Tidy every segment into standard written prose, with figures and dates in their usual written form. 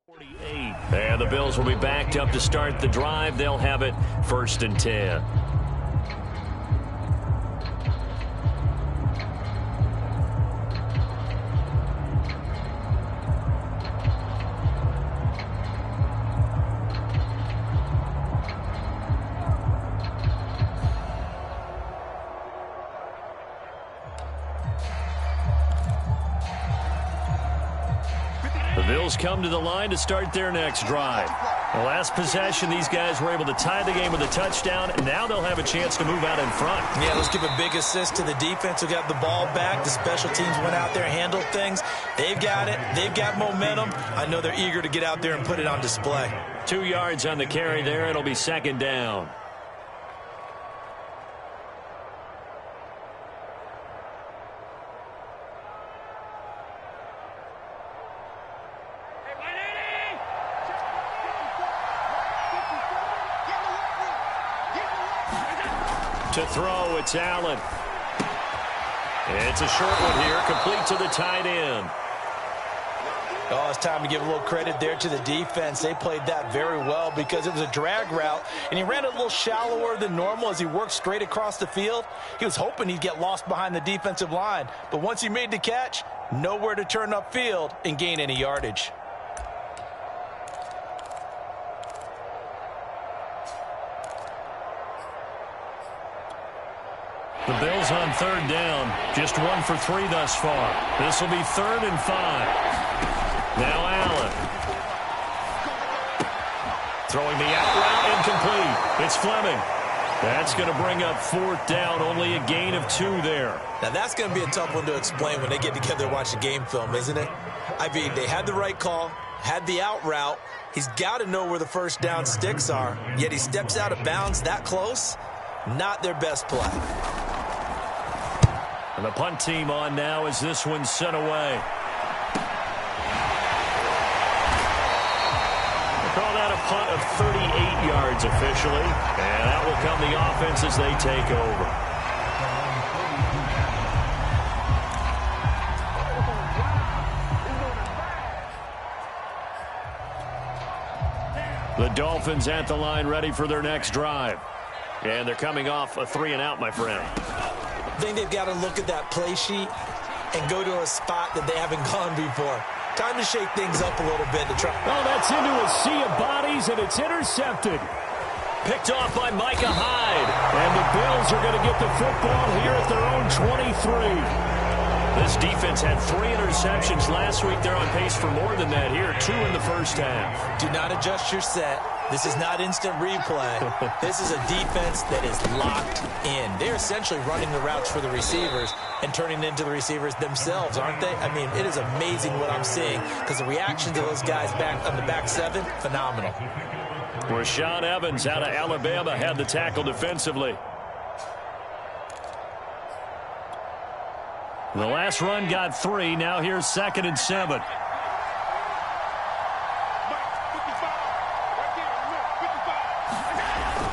48. And the Bills will be backed up to start the drive. They'll have it 1st and 10. The Bills come to the line to start their next drive. The last possession, these guys were able to tie the game with a touchdown, and now they'll have a chance to move out in front. Yeah, let's give a big assist to the defense who got the ball back. The special teams went out there, handled things. They've got it. They've got momentum. I know they're eager to get out there and put it on display. 2 yards on the carry there. It'll be 2nd down. To throw, it's Allen. It's a short one here, complete to the tight end. Oh, it's time to give a little credit there to the defense. They played that very well because it was a drag route, and he ran a little shallower than normal as he worked straight across the field. He was hoping he'd get lost behind the defensive line, but once he made the catch, nowhere to turn upfield and gain any yardage. The Bills on 3rd down, just 1 for 3 thus far. This will be 3rd and 5. Now Allen. Throwing the out route, incomplete. It's Fleming. That's going to bring up 4th down, only a gain of 2 there. Now that's going to be a tough one to explain when they get together and watch the game film, isn't it? I mean, they had the right call, had the out route. He's got to know where the 1st down sticks are, yet he steps out of bounds that close. Not their best play. And the punt team on now as this one's sent away. They call that a punt of 38 yards officially. And that will come the offense as they take over. The Dolphins at the line ready for their next drive. And they're coming off a 3-and-out, my friend. I think they've got to look at that play sheet and go to a spot that they haven't gone before. Time to shake things up a little bit to try. Oh, that's into a sea of bodies, and it's intercepted. Picked off by Micah Hyde. And the Bills are going to get the football here at their own 23. This defense had 3 interceptions last week. They're on pace for more than that here. 2 in the first half. Do not adjust your set. This is not instant replay. This is a defense that is locked in. They're essentially running the routes for the receivers and turning into the receivers themselves, aren't they? I mean, it is amazing what I'm seeing because the reaction to those guys back on the back 7, phenomenal. Rashaan Evans out of Alabama had the tackle defensively. The last run got 3. Now here's 2nd and 7.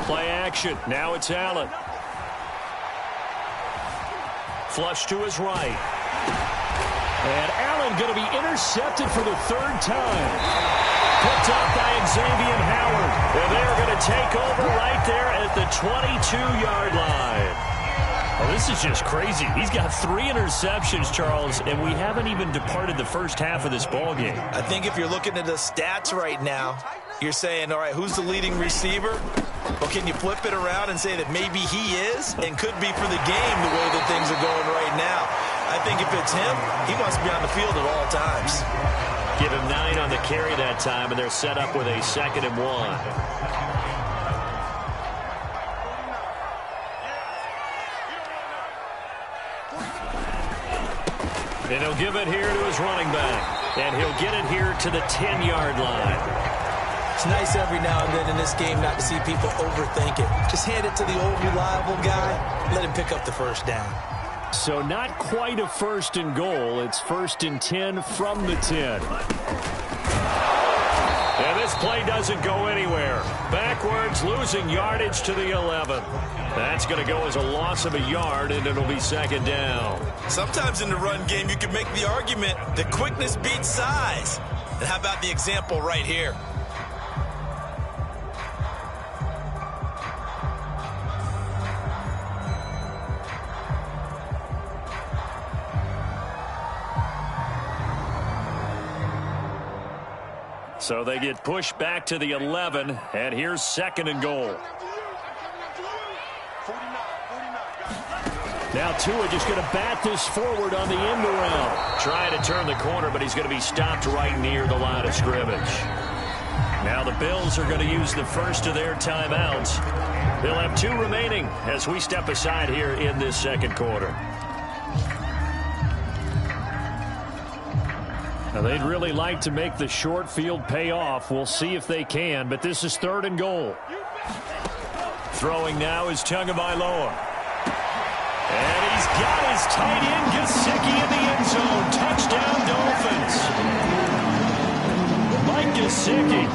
Play action. Now it's Allen. Flush to his right. And Allen going to be intercepted for the 3rd time. Picked up by Xavier Howard. And they're going to take over right there at the 22-yard line. Oh, this is just crazy. He's got 3 interceptions, Charles, and we haven't even departed the first half of this ball game. I think if you're looking at the stats right now, you're saying, all right, who's the leading receiver? Or can you flip it around and say that maybe he is and could be for the game the way that things are going right now? I think if it's him, he wants to be on the field at all times. Give him 9 on the carry that time, and they're set up with a 2nd and 1. And he'll give it here to his running back. And he'll get it here to the 10-yard line. It's nice every now and then in this game not to see people overthink it. Just hand it to the old reliable guy. Let him pick up the 1st down. So not quite a 1st and goal. It's 1st and 10 from the 10. And this play doesn't go anywhere. Backwards, losing yardage to the 11. That's going to go as a loss of a yard, and it'll be 2nd down. Sometimes in the run game, you can make the argument that quickness beats size. And how about the example right here? So they get pushed back to the 11, and here's 2nd and goal. Now Tua just going to bat this forward on the end around. Trying to turn the corner, but he's going to be stopped right near the line of scrimmage. Now the Bills are going to use the first of their timeouts. They'll have 2 remaining as we step aside here in this 2nd quarter. Now they'd really like to make the short field pay off. We'll see if they can, but this is 3rd and goal. Throwing now is Tagovailoa. And he's got his tight end, Gesicki, in the end zone. Touchdown, Dolphins. Mike Gesicki,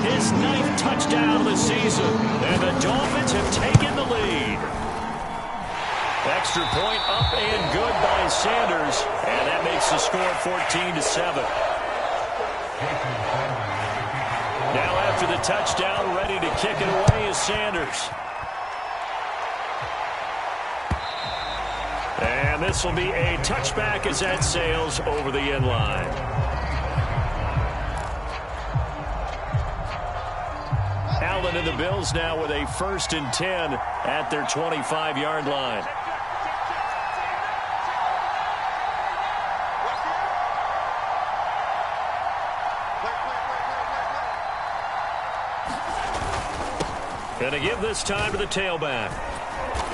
his 9th touchdown of the season. And the Dolphins have taken the lead. Extra point up and good by Sanders. And that makes the score 14-7. Now after the touchdown, ready to kick it away is Sanders. And this will be a touchback as that sails over the end line. Allen and the Bills now with a 1st and 10 at their 25-yard line. Going to give this time to the tailback.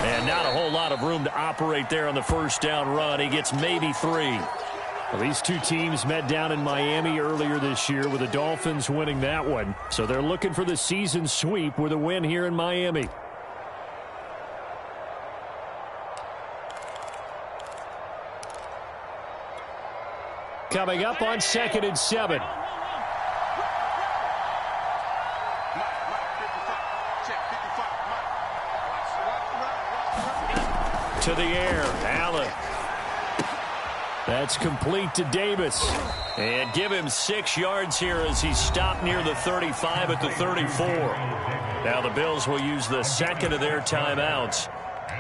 And not a whole lot of room to operate there on the 1st down run. He gets maybe 3. Well, these 2 teams met down in Miami earlier this year with the Dolphins winning that one. So they're looking for the season sweep with a win here in Miami. Coming up on 2nd and 7. To the air, Allen. That's complete to Davis. And give him 6 yards here as he's stopped near the 35 at the 34. Now the Bills will use the 2nd of their timeouts.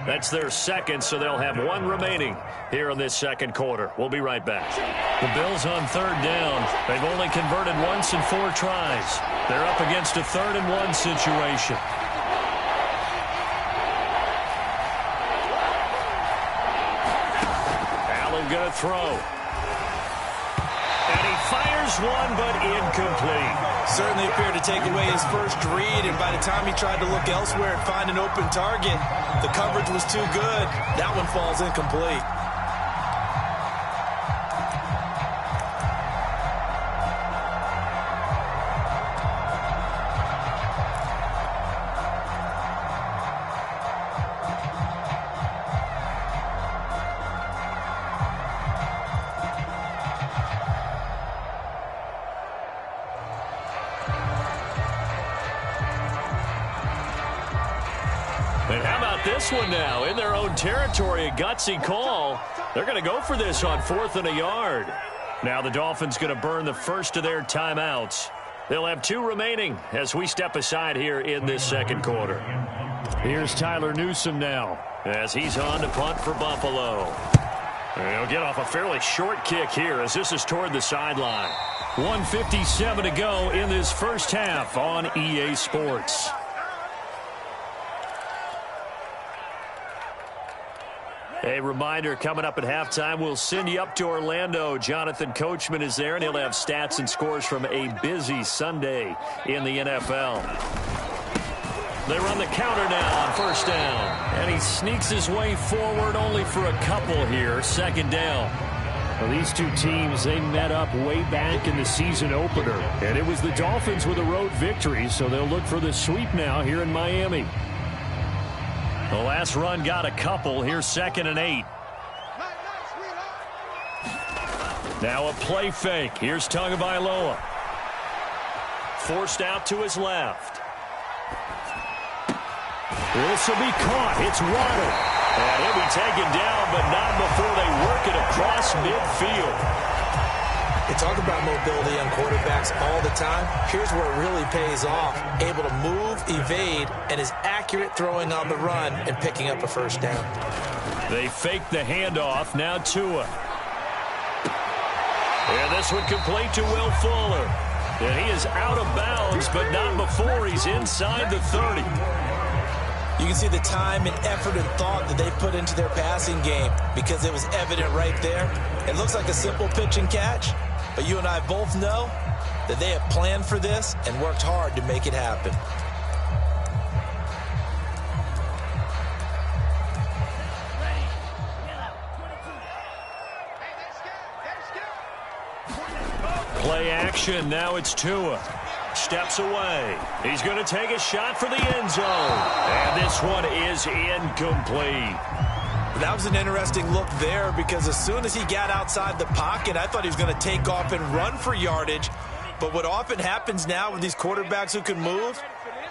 That's their 2nd, so they'll have 1 remaining here in this 2nd quarter. We'll be right back. The Bills on 3rd down. They've only converted once in 4 tries. They're up against a 3rd and 1 situation. Going to throw. And he fires one, but incomplete. Certainly appeared to take away his first read, and by the time he tried to look elsewhere and find an open target, the coverage was too good. That one falls incomplete. And how about this one now? In their own territory, a gutsy call. They're going to go for this on 4th and a yard. Now the Dolphins going to burn the first of their timeouts. They'll have 2 remaining as we step aside here in this 2nd quarter. Here's Tyler Newsome now as he's on to punt for Buffalo. And he'll get off a fairly short kick here as this is toward the sideline. 1:57 to go in this first half on EA Sports. A reminder, coming up at halftime, we'll send you up to Orlando. Jonathan Coachman is there, and he'll have stats and scores from a busy Sunday in the NFL. They run the counter now on 1st down. And he sneaks his way forward only for a couple here. 2nd down. Well, these 2 teams, they met up way back in the season opener. And it was the Dolphins with a road victory, so they'll look for the sweep now here in Miami. The last run got a couple. Here's 2nd and 8. Now a play fake. Here's Tagovailoa. Forced out to his left. This will be caught. It's Waddle. And he'll be taken down, but not before they work it across midfield. You talk about mobility on quarterbacks all the time. Here's where it really pays off. Able to move, evade, and is accurate throwing on the run and picking up a first down. They fake the handoff. Now Tua. And this one complete to Will Fuller. And he is out of bounds, but not before he's inside the 30. You can see the time and effort and thought that they put into their passing game because it was evident right there. It looks like a simple pitch and catch, but you and I both know that they have planned for this and worked hard to make it happen. Play action. Now it's Tua. Steps away. He's going to take a shot for the end zone. And this one is incomplete. That was an interesting look there because as soon as he got outside the pocket, I thought he was going to take off and run for yardage. But what often happens now with these quarterbacks who can move,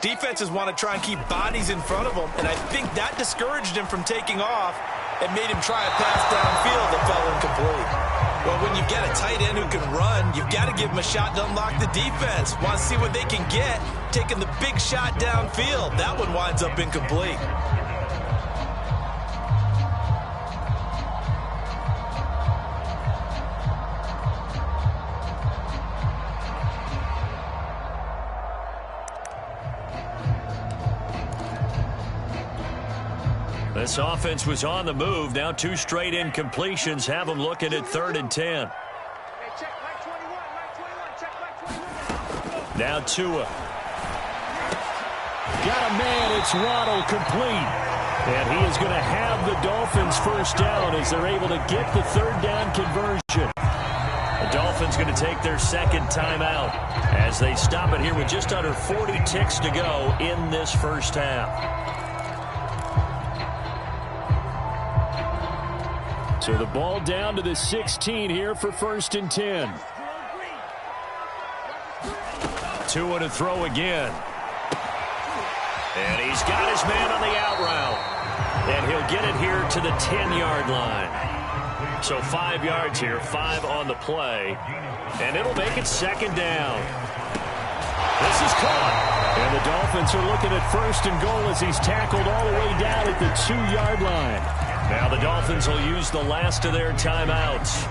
defenses want to try and keep bodies in front of them. And I think that discouraged him from taking off and made him try a pass downfield that fell incomplete. Well, when you get a tight end who can run, you've got to give him a shot to unlock the defense. Want to see what they can get, taking the big shot downfield. That one winds up incomplete. This offense was on the move. Now 2 straight incompletions have them looking at 3rd and 10. Now Tua. Got a man. It's Waddle, complete. And he is going to have the Dolphins first down as they're able to get the 3rd down conversion. The Dolphins going to take their 2nd timeout as they stop it here with just under 40 ticks to go in this first half. So the ball down to the 16 here for 1st and 10. Tua to throw again. And he's got his man on the out route. And he'll get it here to the 10-yard line. So 5 yards here, 5 on the play. And it'll make it 2nd down. This is caught. And the Dolphins are looking at 1st and goal as he's tackled all the way down at the 2-yard line. Now the Dolphins will use the last of their timeouts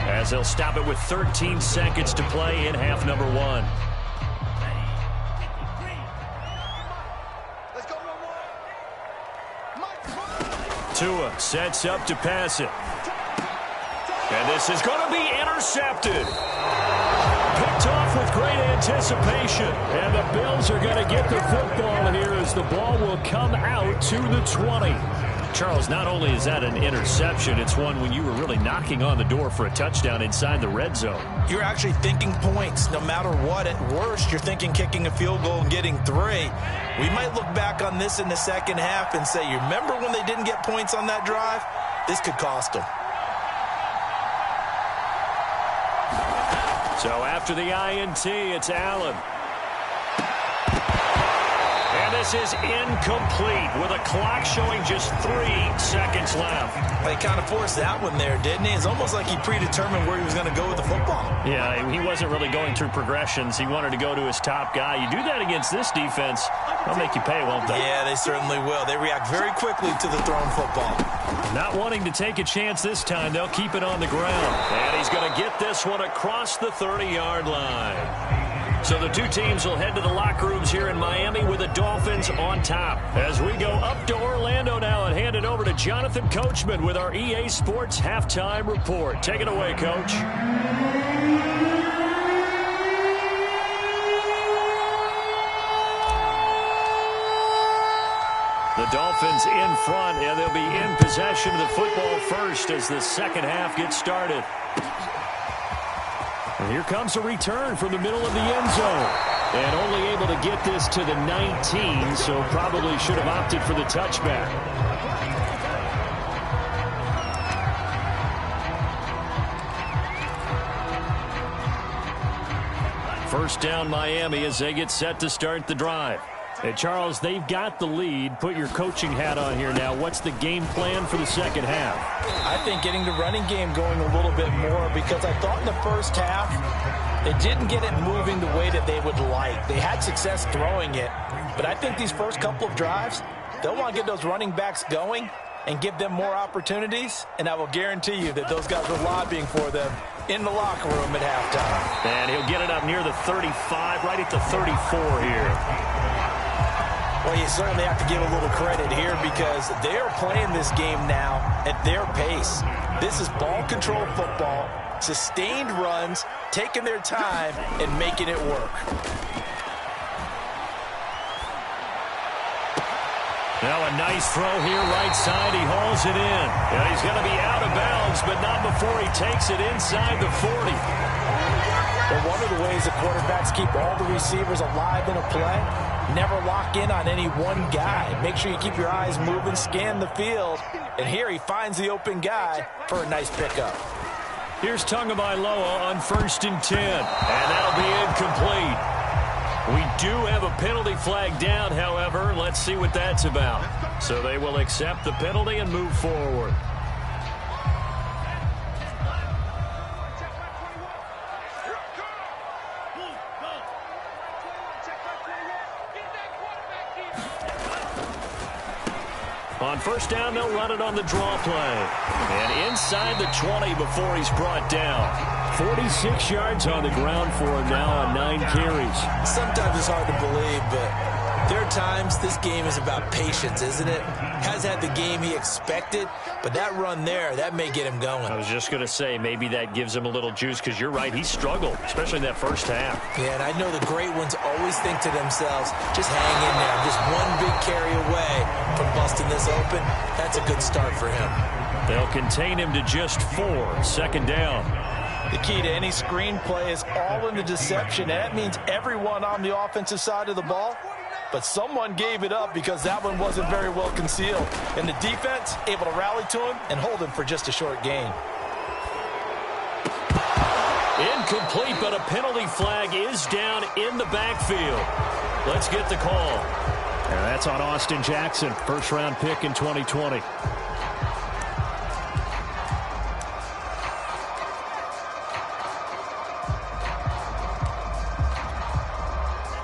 as they'll stop it with 13 seconds to play in half number 1. Tua sets up to pass it. And this is going to be intercepted. Picked off with great anticipation. And the Bills are going to get the football here as the ball will come out to the 20. Charles, not only is that an interception, it's one when you were really knocking on the door for a touchdown inside the red zone. You're actually thinking points no matter what. At worst, you're thinking kicking a field goal and getting 3. We might look back on this in the second half and say, you remember when they didn't get points on that drive? This could cost them. So after the INT, it's Allen. And this is incomplete with a clock showing just 3 seconds left. He kind of forced that one there, didn't he? It's almost like he predetermined where he was going to go with the football. Yeah, he wasn't really going through progressions. He wanted to go to his top guy. You do that against this defense, they'll make you pay, won't they? Yeah, they certainly will. They react very quickly to the thrown football. Not wanting to take a chance this time, they'll keep it on the ground. And he's going to get this one across the 30-yard line. So the 2 teams will head to the locker rooms here in Miami with the Dolphins on top. As we go up to Orlando now and hand it over to Jonathan Coachman with our EA Sports Halftime Report. Take it away, Coach. The Dolphins in front, and they'll be in possession of the football first as the second half gets started. And here comes a return from the middle of the end zone. And only able to get this to the 19, so probably should have opted for the touchback. First down Miami as they get set to start the drive. Hey, Charles, they've got the lead. Put your coaching hat on here now. What's the game plan for the second half? I think getting the running game going a little bit more, because I thought in the first half they didn't get it moving the way that they would like. They had success throwing it, but I think these first couple of drives, they'll want to get those running backs going and give them more opportunities, and I will guarantee you that those guys were lobbying for them in the locker room at halftime. And he'll get it up near the 35, right at the 34 here. Well, you certainly have to give a little credit here, because they're playing this game now at their pace. This is ball control football, sustained runs, taking their time and making it work. Now a nice throw here, right side. He hauls it in. And he's going to be out of bounds, but not before he takes it inside the 40. But one of the ways the quarterbacks keep all the receivers alive in a play, never lock in on any one guy. Make sure you keep your eyes moving, scan the field. And here he finds the open guy for a nice pickup. Here's Tagovailoa on 1st and 10. And that'll be incomplete. We do have a penalty flag down, however. Let's see what that's about. So they will accept the penalty and move forward. On 1st down, they'll run it on the draw play. And inside the 20 before he's brought down. 46 yards on the ground for him now on 9 carries. Sometimes it's hard to believe, but there are times this game is about patience, isn't it? Has had the game he expected, but that run there, that may get him going. I was just going to say, maybe that gives him a little juice, because you're right, he struggled, especially in that first half. Yeah, and I know the great ones always think to themselves, just hang in there. I'm just one big carry away from busting this open. That's a good start for him. They'll contain him to just 4, 2nd down. The key to any screenplay is all in the deception. And that means everyone on the offensive side of the ball, but someone gave it up because that one wasn't very well concealed. And the defense able to rally to him and hold him for just a short gain. Incomplete, but a penalty flag is down in the backfield. Let's get the call. And that's on Austin Jackson, first-round pick in 2020.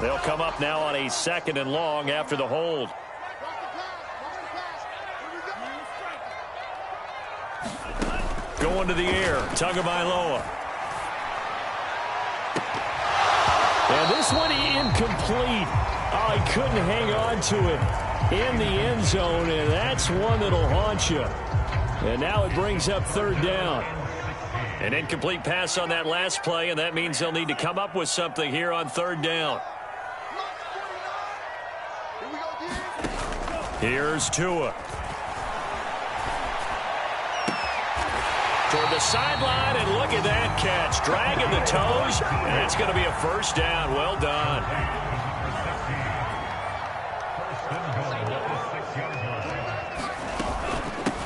They'll come up now on a 2nd and long after the hold. Going to the air, Tagovailoa. And this one incomplete. Oh, he couldn't hang on to it in the end zone, and that's one that'll haunt you. And now it brings up 3rd down. An incomplete pass on that last play, and that means they'll need to come up with something here on 3rd down. Here's Tua. Toward the sideline, and look at that catch. Dragging the toes, and it's going to be a 1st down. Well done.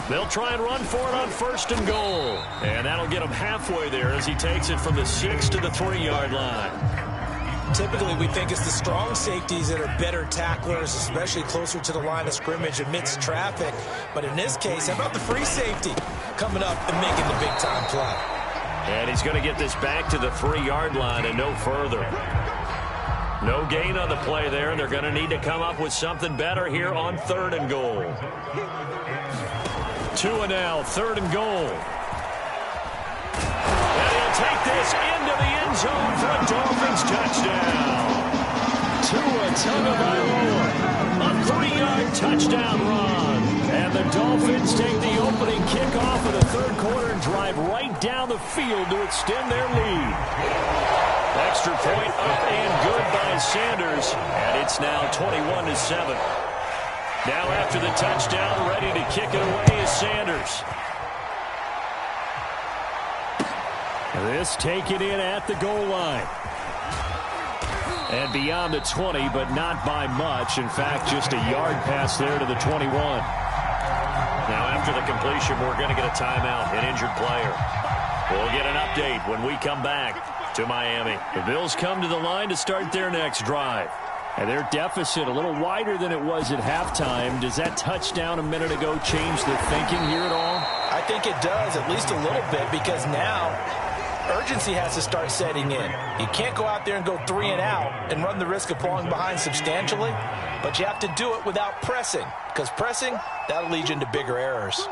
They'll try and run for it on 1st and goal. And that'll get him halfway there as he takes it from the 6 to the 3-yard line. Typically, we think it's the strong safeties that are better tacklers, especially closer to the line of scrimmage amidst traffic. But in this case, how about the free safety coming up and making the big-time play? And he's going to get this back to the 3-yard line and no further. No gain on the play there, and they're going to need to come up with something better here on 3rd and goal. Tua now, 3rd and goal. And he'll take this into the end zone for a Dolphins touchdown. Tua Tagovailoa, a 3-yard touchdown run. And the Dolphins take the opening kickoff of the 3rd quarter and drive right down the field to extend their lead. Extra point up and good by Sanders. And it's now 21-7. Now after the touchdown, ready to kick it away is Sanders. This taken in at the goal line. And beyond the 20, but not by much. In fact, just a yard pass there to the 21. Now after the completion, we're going to get a timeout, an injured player. We'll get an update when we come back to Miami. The Bills come to the line to start their next drive. And their deficit a little wider than it was at halftime. Does that touchdown a minute ago change the thinking here at all? I think it does, at least a little bit, because now urgency has to start setting in. You can't go out there and go 3 and out and run the risk of falling behind substantially, but you have to do it without pressing, because pressing, that'll lead you into bigger errors.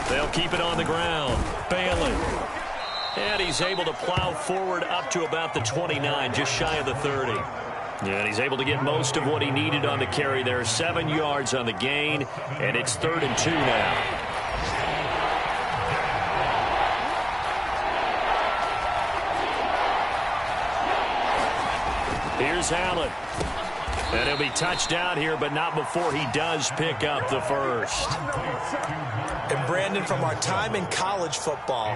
They'll keep it on the ground. Bailey. And he's able to plow forward up to about the 29, just shy of the 30. Yeah, and he's able to get most of what he needed on the carry there. 7 yards on the gain, and it's 3rd and 2 now. Here's Allen. And he'll be touchdown here, but not before he does pick up the first. And Brandon, from our time in college football,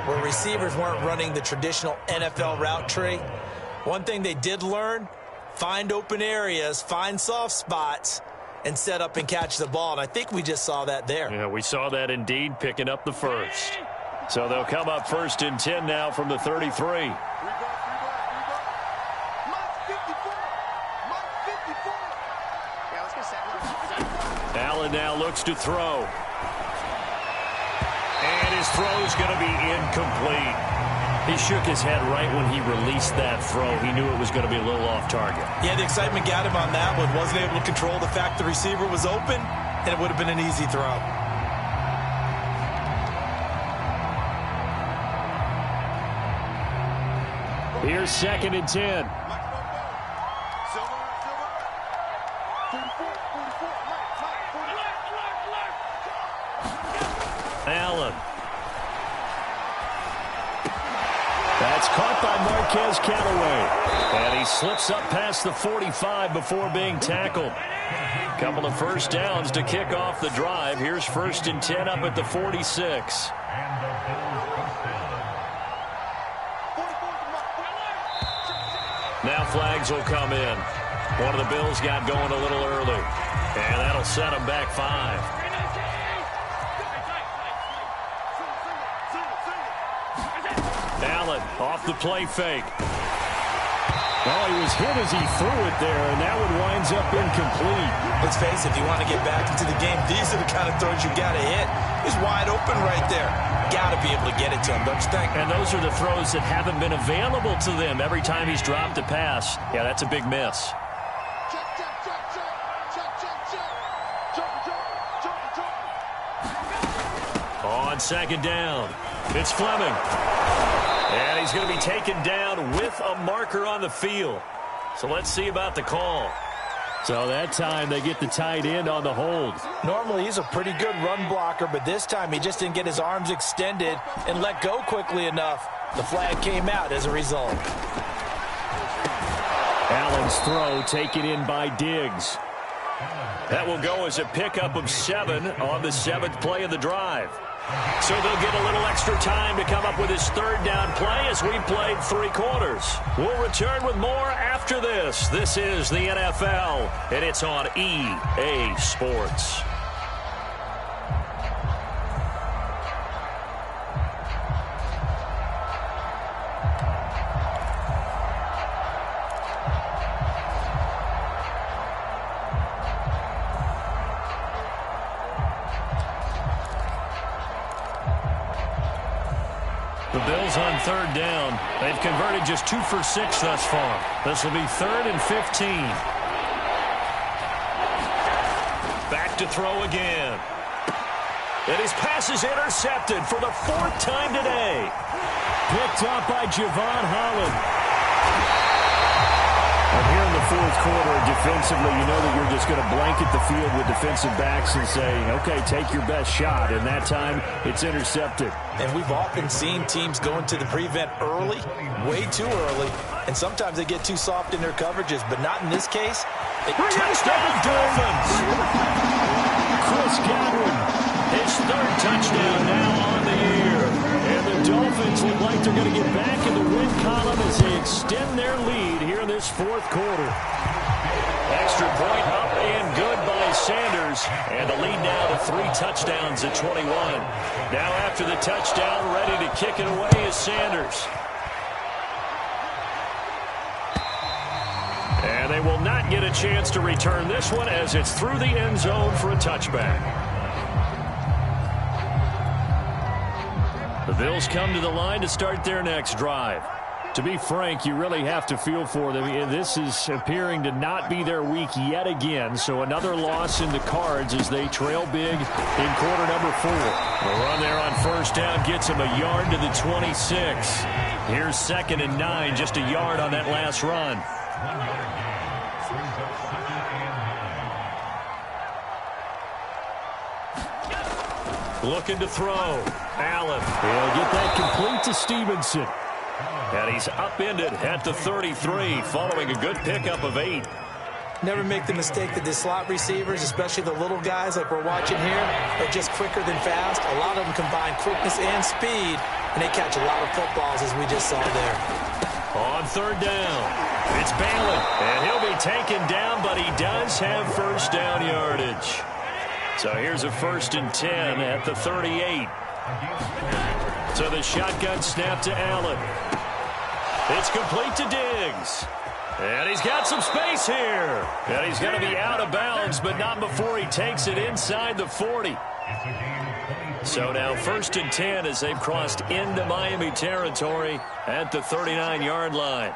where receivers weren't running the traditional NFL route tree, one thing they did learn, find open areas, find soft spots, and set up and catch the ball. And I think we just saw that there. Yeah, we saw that indeed, picking up the first. So they'll come up 1st and 10 now from the 33. Allen now looks to throw. And his throw's going to be incomplete. He shook his head right when he released that throw. He knew it was going to be a little off target. Yeah, the excitement got him on that one. Wasn't able to control the fact the receiver was open, and it would have been an easy throw. Here's 2nd and 10. Allen. That's caught by Marquez Callaway. And he slips up past the 45 before being tackled. Couple of first downs to kick off the drive. Here's 1st and 10 up at the 46. Now flags will come in. One of the Bills got going a little early. And that'll set them back 5. Allen off the play fake. Well, he was hit as he threw it there, and that one winds up incomplete. Let's face it, if you want to get back into the game, these are the kind of throws you got to hit. He's wide open right there. Got to be able to get it to him, don't you think? And those are the throws that haven't been available to them every time he's dropped a pass. Yeah, that's a big miss. On 2nd down, it's Fleming. And he's going to be taken down with a marker on the field. So let's see about the call. So that time they get the tight end on the hold. Normally he's a pretty good run blocker, but this time he just didn't get his arms extended and let go quickly enough. The flag came out as a result. Allen's throw taken in by Diggs. That will go as a pickup of 7 on the 7th play of the drive. So they'll get a little extra time to come up with his 3rd down play as we played 3 quarters. We'll return with more after this. This is the NFL, and it's on EA Sports. The Bills on 3rd down. They've converted just 2 for 6 thus far. This will be 3rd and 15. Back to throw again. And his pass is intercepted for the 4th time today. Picked up by Javon Holland. And here in the 4th quarter, defensively, you know that you're just going to blanket the field with defensive backs and say, okay, take your best shot. And that time, it's intercepted. And we've often seen teams go into the prevent early, way too early, and sometimes they get too soft in their coverages, but not in this case. Touchdown, Dolphins! Chris Godwin, his 3rd touchdown now on the year. And the Dolphins look like they're going to get back in the win column as they extend their lead here in this 4th quarter. Extra point up and good by Sanders. And the lead now to 3 touchdowns at 21. Now after the touchdown, ready to kick it away is Sanders. And they will not get a chance to return this one as it's through the end zone for a touchback. The Bills come to the line to start their next drive. To be frank, you really have to feel for them. This is appearing to not be their week yet again. So another loss in the cards as they trail big in quarter number 4. The run there on first down gets them a yard to the 26. Here's 2nd and 9, just a yard on that last run. Looking to throw. Allen. He'll get that complete to Stevenson. And he's upended at the 33 following a good pickup of 8. Never make the mistake that the slot receivers, especially the little guys like we're watching here, are just quicker than fast. A lot of them combine quickness and speed, and they catch a lot of footballs, as we just saw there. On third down, it's Balin, and he'll be taken down, but he does have first down yardage. So here's a 1st and 10 at the 38. So the shotgun snap to Allen. It's complete to Diggs. And he's got some space here. And he's going to be out of bounds, but not before he takes it inside the 40. So now 1st and 10 as they've crossed into Miami territory at the 39-yard line.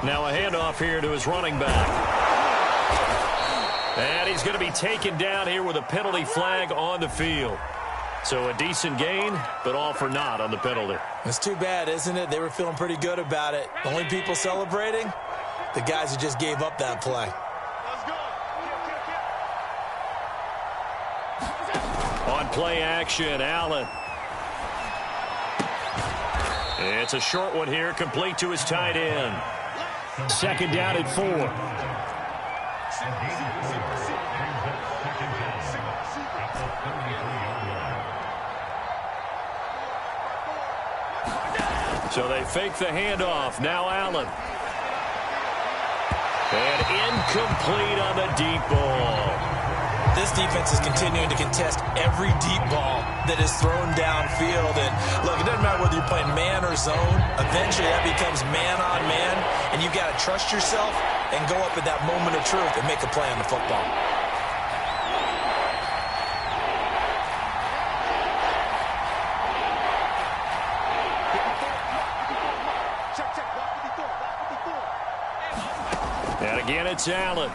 Now a handoff here to his running back. And he's going to be taken down here with a penalty flag on the field. So a decent gain, but all for naught on the penalty. It's too bad, isn't it? They were feeling pretty good about it. The only people celebrating, the guys who just gave up that play. On play action, Allen. It's a short one here, complete to his tight end. 2nd down at 4. So they fake the handoff. Now Allen. And incomplete on the deep ball. This defense is continuing to contest every deep ball that is thrown downfield. And look, it doesn't matter whether you're playing man or zone. Eventually that becomes man on man. And you've got to trust yourself and go up at that moment of truth and make a play on the football. And again, it's Allen.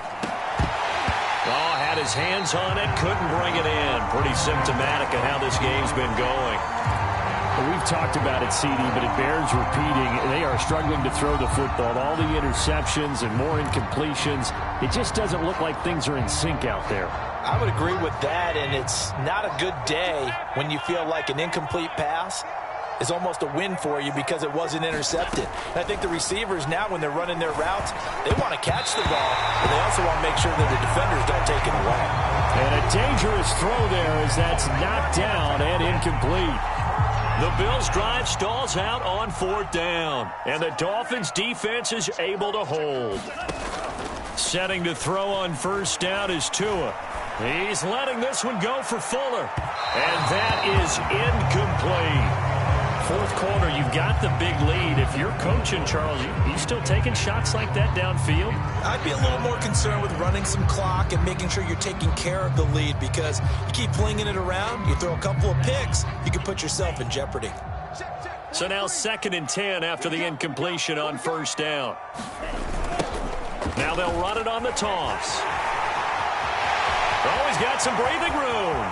Oh, had his hands on it, couldn't bring it in. Pretty symptomatic of how this game's been going. Well, we've talked about it, CD, but it bears repeating. They are struggling to throw the football. All the interceptions and more incompletions. It just doesn't look like things are in sync out there. I would agree with that, and it's not a good day when you feel like an incomplete pass is almost a win for you because it wasn't intercepted. And I think the receivers now, when they're running their routes, they want to catch the ball, but they also want to make sure that the defenders don't take it away. And a dangerous throw there as that's knocked down and incomplete. The Bills' drive stalls out on 4th down, and the Dolphins' defense is able to hold. Setting to throw on 1st down is Tua. He's letting this one go for Fuller, and that is incomplete. 4th quarter, you've got the big lead. If you're coaching, Charles, you still taking shots like that downfield? I'd be a little more concerned with running some clock and making sure you're taking care of the lead, because you keep flinging it around, you throw a couple of picks, you can put yourself in jeopardy. So now 2nd and 10 after the incompletion on 1st down. Now they'll run it on the toss. Oh, he's got some breathing room.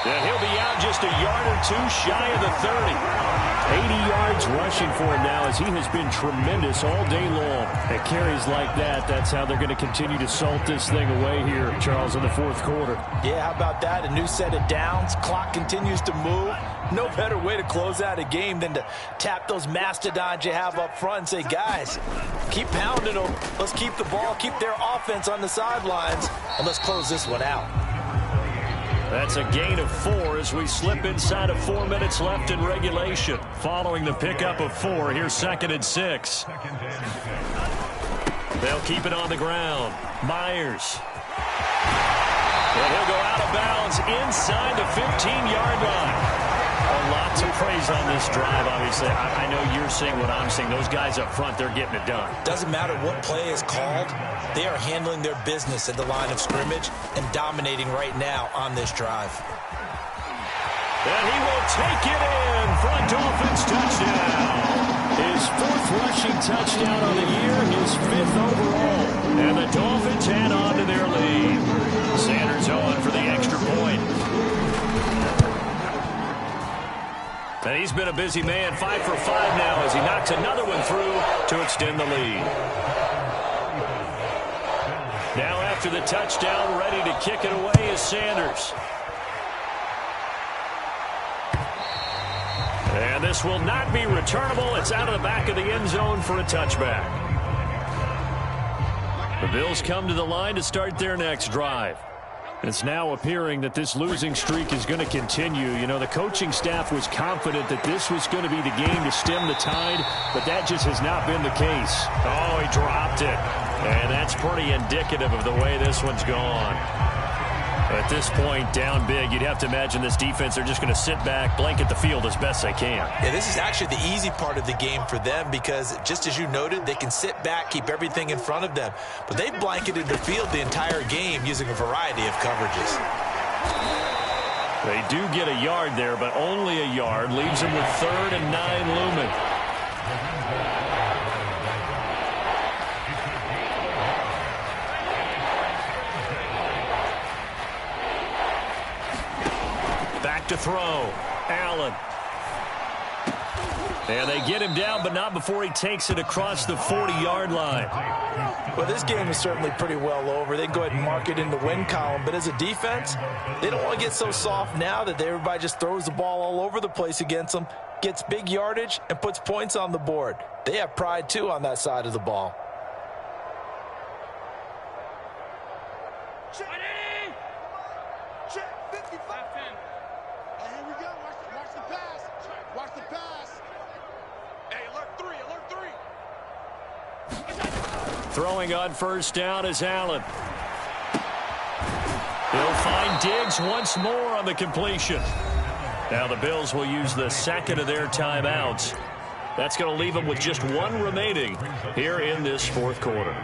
And he'll be out just a yard or two shy of the 30. 80 yards rushing for him now as he has been tremendous all day long. At carries like that, that's how they're going to continue to salt this thing away here, Charles, in the 4th quarter. Yeah, how about that? A new set of downs. Clock continues to move. No better way to close out a game than to tap those mastodons you have up front and say, guys, keep pounding them. Let's keep the ball, keep their offense on the sidelines, and let's close this one out. That's a gain of 4 as we slip inside of 4 minutes left in regulation. Following the pickup of 4, here's 2nd and 6. They'll keep it on the ground. Myers. And he'll go out of bounds inside the 15-yard line. A lot to praise on this drive, obviously. I know you're seeing what I'm seeing. Those guys up front, they're getting it done. Doesn't matter what play is called. They are handling their business at the line of scrimmage and dominating right now on this drive. And he will take it in for a Dolphins touchdown. His 4th rushing touchdown on the year, his 5th overall. And the Dolphins add on to their lead. Sanders on for the extra point. And he's been a busy man, 5 for 5 now as he knocks another one through to extend the lead. Now after the touchdown, ready to kick it away is Sanders. And this will not be returnable. It's out of the back of the end zone for a touchback. The Bills come to the line to start their next drive. It's now appearing that this losing streak is going to continue. You know, the coaching staff was confident that this was going to be the game to stem the tide, but that just has not been the case. Oh, he dropped it. And that's pretty indicative of the way this one's gone. At this point, down big, you'd have to imagine this defense, they're just going to sit back, blanket the field as best they can. Yeah, this is actually the easy part of the game for them because, just as you noted, they can sit back, keep everything in front of them. But they've blanketed the field the entire game using a variety of coverages. They do get a yard there, but only a yard. Leaves them with 3rd and 9 looming. To throw. Allen. And they get him down, but not before he takes it across the 40-yard line. Well, this game is certainly pretty well over. They can go ahead and mark it in the win column, but as a defense, they don't want to get so soft now that everybody just throws the ball all over the place against them, gets big yardage, and puts points on the board. They have pride, too, on that side of the ball. Throwing on first down is Allen. He'll find Diggs once more on the completion. Now the Bills will use the second of their timeouts. That's going to leave them with just one remaining here in this 4th quarter.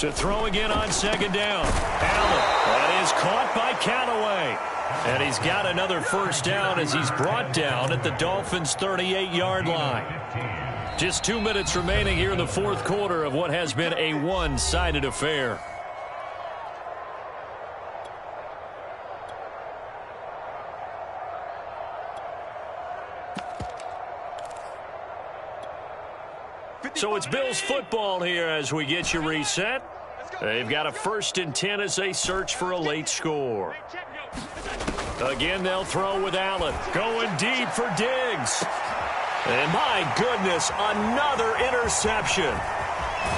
To throw again on 2nd down. Allen. That is caught by Callaway. And he's got another first down as he's brought down at the Dolphins' 38-yard line. Just 2 minutes remaining here in the 4th quarter of what has been a one-sided affair. So it's Bills football here as we get you reset. They've got a 1st and 10 as they search for a late score. Again, they'll throw with Allen. Going deep for Diggs. And my goodness, another interception.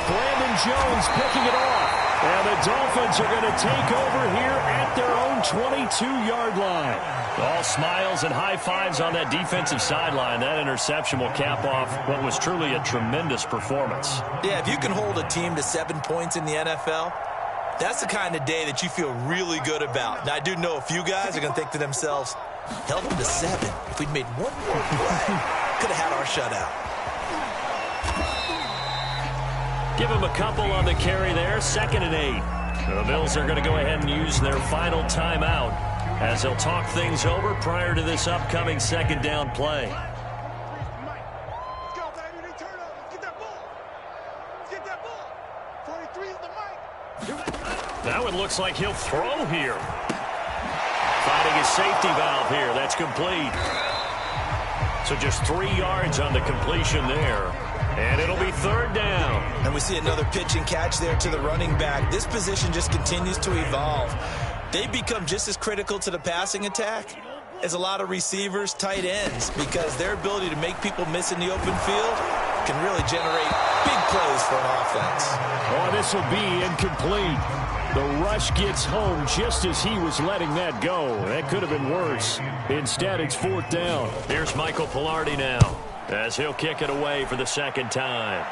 Brandon Jones picking it off. And the Dolphins are going to take over here at their own 22-yard line. All smiles and high fives on that defensive sideline. That interception will cap off what was truly a tremendous performance. Yeah, if you can hold a team to 7 points in the NFL, that's the kind of day that you feel really good about. Now, I do know a few guys are going to think to themselves, held them to 7. If we'd made one more play, could have had our shutout. Give him a couple on the carry there. 2nd and 8. The Bills are going to go ahead and use their final timeout as they'll talk things over prior to this upcoming 2nd down play. That one looks like he'll throw here. Finding his safety valve here. That's complete. So just 3 yards on the completion there. And it'll be 3rd down. And we see another pitch and catch there to the running back. This position just continues to evolve. They become just as critical to the passing attack as a lot of receivers, tight ends, because their ability to make people miss in the open field can really generate big plays for an offense. Oh, this will be incomplete. The rush gets home just as he was letting that go. That could have been worse. Instead, it's 4th down. Here's Michael Pilardi now as he'll kick it away for the second time.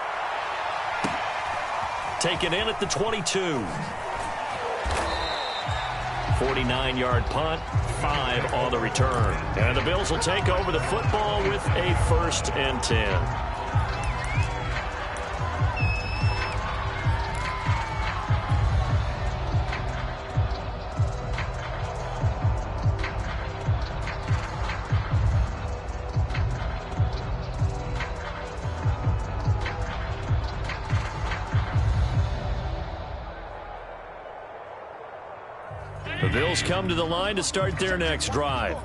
Taken in at the 22. 49-yard punt, 5 on the return. And the Bills will take over the football with a 1st and 10. The Bills come to the line to start their next drive.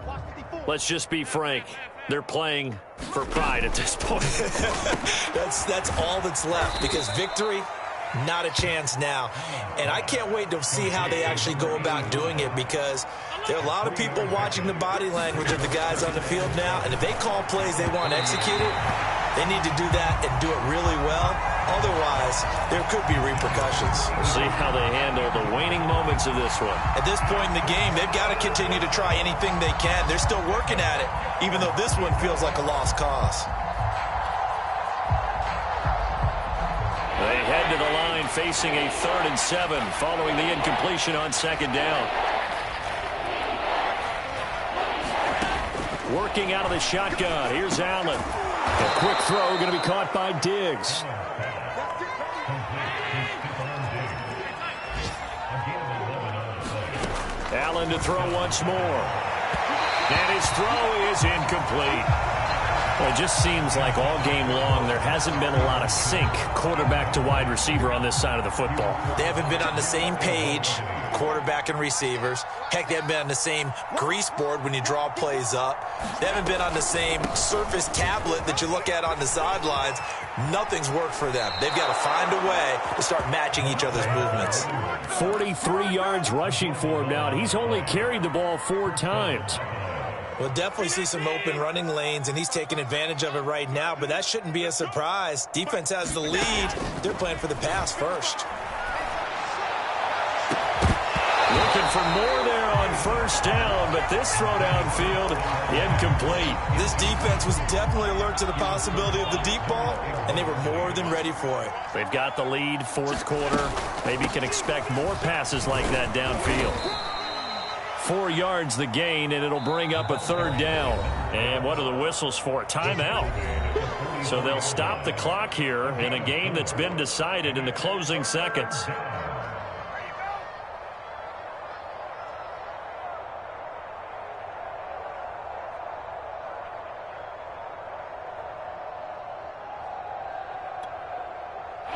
Let's just be frank. They're playing for pride at this point. That's all that's left, because victory, not a chance now. And I can't wait to see how they actually go about doing it, because there are a lot of people watching the body language of the guys on the field now, and if they call plays they want executed, they need to do that and do it really well. Otherwise, there could be repercussions. We'll see how they handle the waning moments of this one. At this point in the game, they've got to continue to try anything they can. They're still working at it, even though this one feels like a lost cause. They head to the line facing a 3rd and 7 following the incompletion on 2nd down. Working out of the shotgun. Here's Allen. A quick throw going to be caught by Diggs. Allen to throw once more. And his throw is incomplete. Well, it just seems like all game long there hasn't been a lot of sync quarterback to wide receiver on this side of the football. They haven't been on the same page, quarterback and receivers. Heck, they haven't been on the same grease board when you draw plays up. They haven't been on the same surface tablet that you look at on the sidelines. Nothing's worked for them. They've got to find a way to start matching each other's movements. 43 yards rushing for him now, and he's only carried the ball 4 times. We'll definitely see some open running lanes, and he's taking advantage of it right now, but that shouldn't be a surprise. Defense has the lead. They're playing for the pass first. Looking for more there on 1st down, but this throw downfield, incomplete. This defense was definitely alert to the possibility of the deep ball, and they were more than ready for it. They've got the lead, 4th quarter. Maybe can expect more passes like that downfield. 4 yards the gain, and it'll bring up a 3rd down. And what are the whistles for? Timeout. So they'll stop the clock here in a game that's been decided in the closing seconds.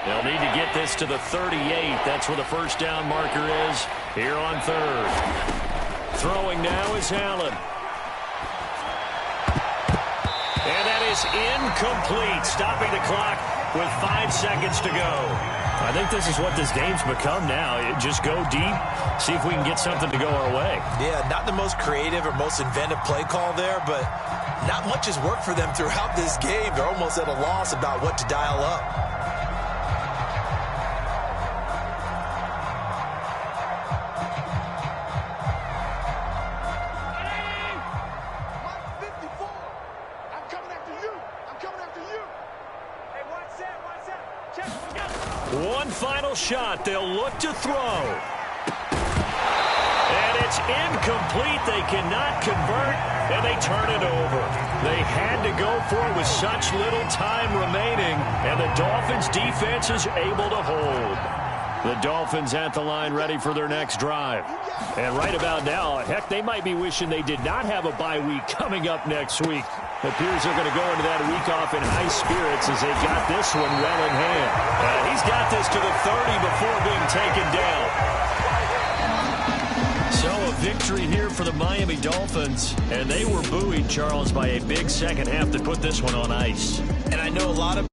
They'll need to get this to the 38. That's where the 1st down marker is here on 3rd. Throwing now is Allen. And that is incomplete, stopping the clock with 5 seconds to go. I think this is what this game's become now. Just go deep, see if we can get something to go our way. Yeah, not the most creative or most inventive play call there, but not much has worked for them throughout this game. They're almost at a loss about what to dial up. One final shot. They'll look to throw. And it's incomplete. They cannot convert, and they turn it over. They had to go for it with such little time remaining, and the Dolphins' defense is able to hold. The Dolphins at the line ready for their next drive. And right about now, heck, they might be wishing they did not have a bye week coming up next week. It appears they're going to go into that week off in high spirits as they've got this one well in hand. And he's got this to the 30 before being taken down. So a victory here for the Miami Dolphins. And they were buoyed, Charles, by a big second half that put this one on ice. And I know a lot of